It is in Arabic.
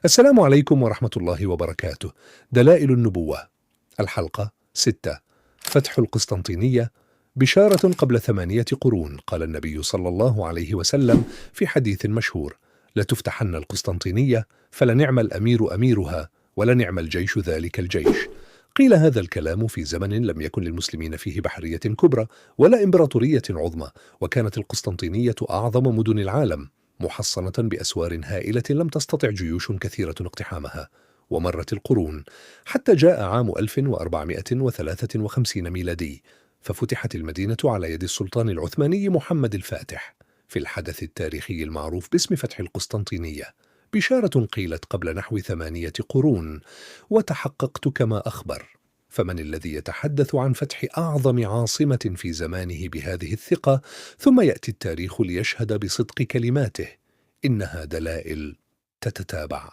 السلام عليكم ورحمة الله وبركاته. دلائل النبوة. الحلقة 6. فتح القسطنطينية. بشارة قبل 8 قرون. قال النبي صلى الله عليه وسلم في حديث مشهور: لتفتحن القسطنطينية، فلنعم الأمير أميرها، ولنعم الجيش ذلك الجيش. قيل هذا الكلام في زمن لم يكن للمسلمين فيه بحرية كبرى ولا إمبراطورية عظمى، وكانت القسطنطينية أعظم مدن العالم، محصنة بأسوار هائلة لم تستطع جيوش كثيرة اقتحامها. ومرت القرون حتى جاء عام 1453 ميلادي، ففتحت المدينة على يد السلطان العثماني محمد الفاتح في الحدث التاريخي المعروف باسم فتح القسطنطينية. بشارة قيلت قبل نحو 8 قرون، وتحققت كما أخبر. فمن الذي يتحدث عن فتح أعظم عاصمة في زمانه بهذه الثقة، ثم يأتي التاريخ ليشهد بصدق كلماته؟ إنها دلائل تتتابع.